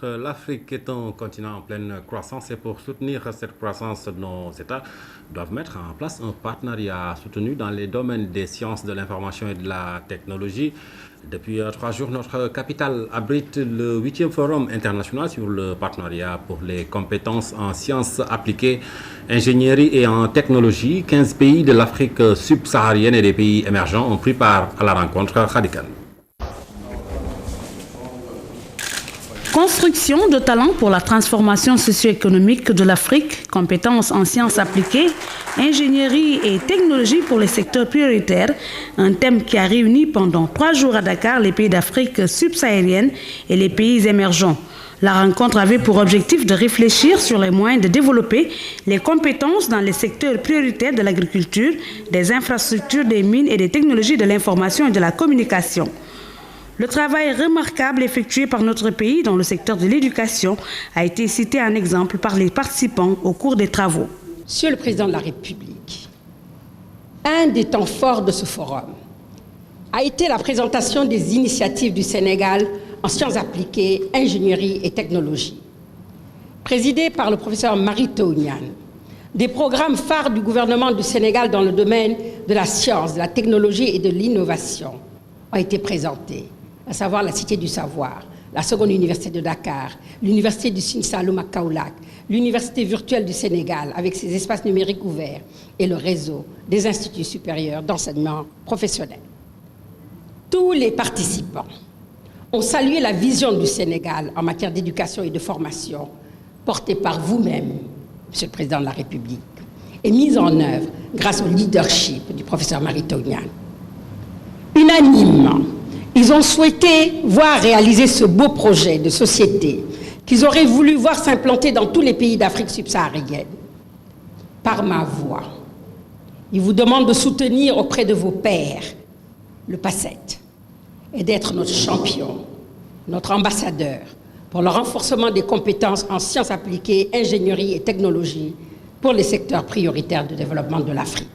titre, l'Afrique est un continent en pleine croissance et pour soutenir cette croissance, nos États doivent mettre en place un partenariat soutenu dans les domaines des sciences de l'information et de la technologie. Depuis 3 jours, notre capitale abrite le 8e forum international sur le partenariat pour les compétences en sciences appliquées, ingénierie et en technologie. 15 pays de l'Afrique subsaharienne et des pays émergents ont pris part à la rencontre. Khadikan. Construction de talents pour la transformation socio-économique de l'Afrique, compétences en sciences appliquées, ingénierie et technologie pour les secteurs prioritaires, un thème qui a réuni pendant 3 jours à Dakar les pays d'Afrique subsaharienne et les pays émergents. La rencontre avait pour objectif de réfléchir sur les moyens de développer les compétences dans les secteurs prioritaires de l'agriculture, des infrastructures, des mines et des technologies de l'information et de la communication. Le travail remarquable effectué par notre pays dans le secteur de l'éducation a été cité en exemple par les participants au cours des travaux. Monsieur le Président de la République, un des temps forts de ce forum a été la présentation des initiatives du Sénégal en sciences appliquées, ingénierie et technologie. Présidé par le professeur Mary Teuw Niane, des programmes phares du gouvernement du Sénégal dans le domaine de la science, de la technologie et de l'innovation ont été présentés, à savoir la Cité du Savoir, la seconde université de Dakar, l'université du Sine Saloum à Kaolack, l'université virtuelle du Sénégal avec ses espaces numériques ouverts et le réseau des instituts supérieurs d'enseignement professionnel. Tous les participants ont salué la vision du Sénégal en matière d'éducation et de formation portée par vous-même, Monsieur le Président de la République, et mise en œuvre grâce au leadership du professeur Mary Teuw Niane. Unanimement, ils ont souhaité voir réaliser ce beau projet de société qu'ils auraient voulu voir s'implanter dans tous les pays d'Afrique subsaharienne. Par ma voix, ils vous demandent de soutenir auprès de vos pairs le PACET et d'être notre champion, notre ambassadeur pour le renforcement des compétences en sciences appliquées, ingénierie et technologie pour les secteurs prioritaires de développement de l'Afrique.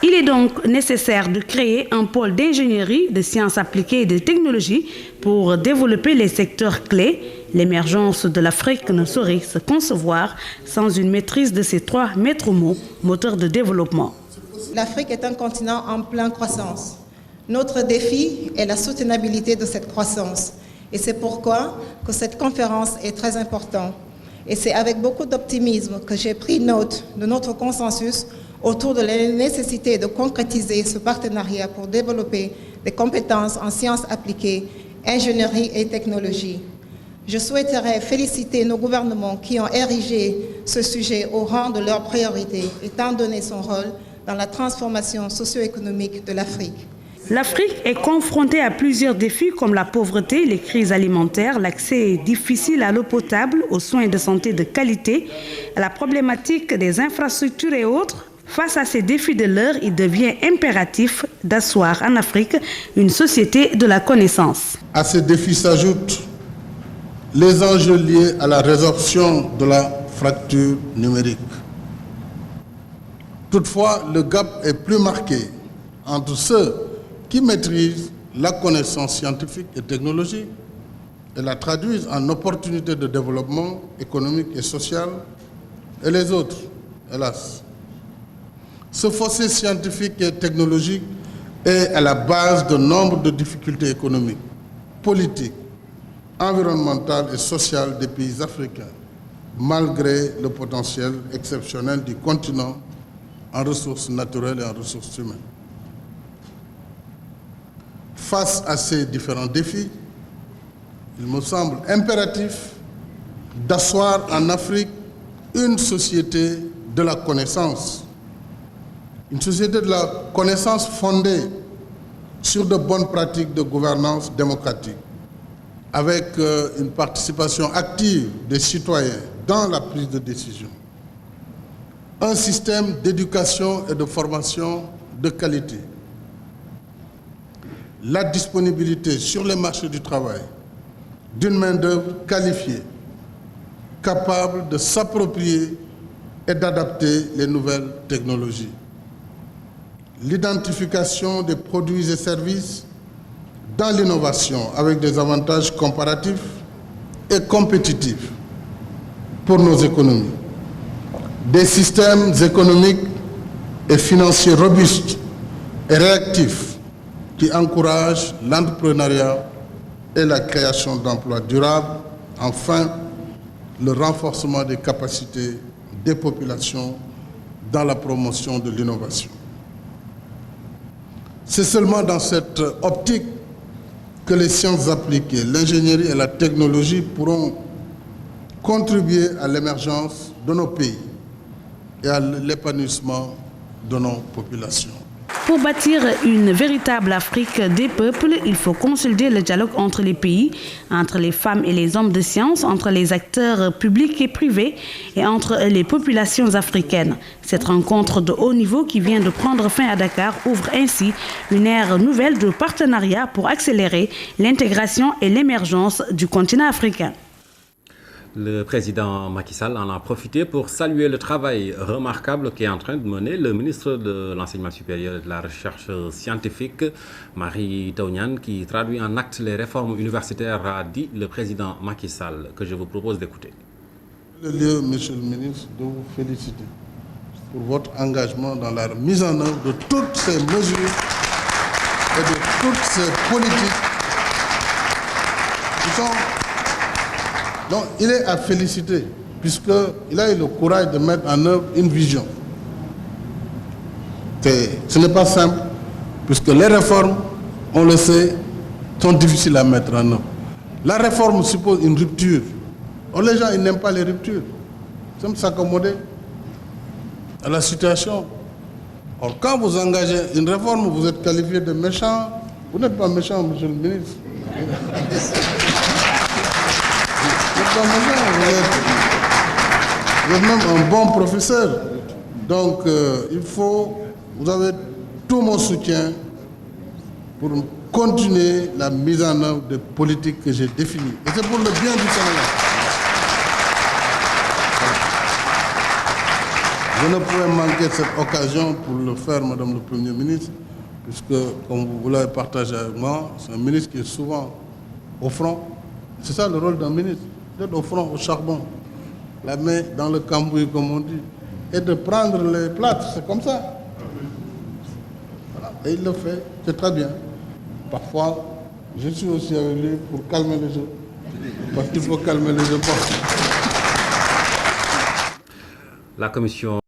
Il est donc nécessaire de créer un pôle d'ingénierie, de sciences appliquées et de technologie pour développer les secteurs clés. L'émergence de l'Afrique ne saurait se concevoir sans une maîtrise de ces 3 maîtres mots, moteurs de développement. L'Afrique est un continent en pleine croissance. Notre défi est la soutenabilité de cette croissance. Et c'est pourquoi que cette conférence est très importante. Et c'est avec beaucoup d'optimisme que j'ai pris note de notre consensus autour de la nécessité de concrétiser ce partenariat pour développer des compétences en sciences appliquées, ingénierie et technologie. Je souhaiterais féliciter nos gouvernements qui ont érigé ce sujet au rang de leur priorité, étant donné son rôle dans la transformation socio-économique de l'Afrique. L'Afrique est confrontée à plusieurs défis comme la pauvreté, les crises alimentaires, l'accès difficile à l'eau potable, aux soins de santé de qualité, à la problématique des infrastructures et autres. Face à ces défis de l'heure, il devient impératif d'asseoir en Afrique une société de la connaissance. À ces défis s'ajoutent les enjeux liés à la résorption de la fracture numérique. Toutefois, le gap est plus marqué entre ceux qui maîtrisent la connaissance scientifique et technologique et la traduisent en opportunités de développement économique et social, et les autres, hélas. Ce fossé scientifique et technologique est à la base de nombre de difficultés économiques, politiques, environnementales et sociales des pays africains, malgré le potentiel exceptionnel du continent en ressources naturelles et en ressources humaines. Face à ces différents défis, il me semble impératif d'asseoir en Afrique une société de la connaissance. Une société de la connaissance fondée sur de bonnes pratiques de gouvernance démocratique, avec une participation active des citoyens dans la prise de décision. Un système d'éducation et de formation de qualité. La disponibilité sur les marchés du travail d'une main-d'œuvre qualifiée, capable de s'approprier et d'adapter les nouvelles technologies. L'identification des produits et services dans l'innovation avec des avantages comparatifs et compétitive pour nos économies. Des systèmes économiques et financiers robustes et réactifs qui encouragent l'entrepreneuriat et la création d'emplois durables. Enfin, le renforcement des capacités des populations dans la promotion de l'innovation. C'est seulement dans cette optique que les sciences appliquées, l'ingénierie et la technologie pourront contribuer à l'émergence de nos pays et à l'épanouissement de nos populations. Pour bâtir une véritable Afrique des peuples, il faut consolider le dialogue entre les pays, entre les femmes et les hommes de science, entre les acteurs publics et privés et entre les populations africaines. Cette rencontre de haut niveau qui vient de prendre fin à Dakar ouvre ainsi une ère nouvelle de partenariat pour accélérer l'intégration et l'émergence du continent africain. Le président Macky Sall en a profité pour saluer le travail remarquable qu'est en train de mener le ministre de l'Enseignement supérieur et de la Recherche scientifique, Mary Teuw Niane, qui traduit en actes les réformes universitaires, a dit le président Macky Sall, que je vous propose d'écouter. Le lieu, monsieur le ministre, de vous féliciter pour votre engagement dans la mise en œuvre de toutes ces mesures et de toutes ces politiques qui sont... Donc, il est à féliciter, puisqu'il a eu le courage de mettre en œuvre une vision. Ce n'est pas simple, puisque les réformes, on le sait, sont difficiles à mettre en œuvre. La réforme suppose une rupture. Or, les gens, ils n'aiment pas les ruptures. Ils aiment s'accommoder à la situation. Or, quand vous engagez une réforme, vous êtes qualifié de méchant. Vous n'êtes pas méchant, monsieur le ministre. Vous êtes même un bon professeur. Donc, vous avez tout mon soutien pour continuer la mise en œuvre des politiques que j'ai définies. Et c'est pour le bien du Sénégal. Je ne pouvais manquer cette occasion pour le faire, Madame le Premier ministre, puisque, comme vous l'avez partagé avec moi, c'est un ministre qui est souvent au front. C'est ça le rôle d'un ministre. D'être au front, au charbon, la main dans le cambouis, comme on dit, et de prendre les plâtres, c'est comme ça. Voilà. Et il le fait, c'est très bien. Parfois, je suis aussi avec lui pour calmer les jeux, parce qu'il faut calmer les jeux. La commission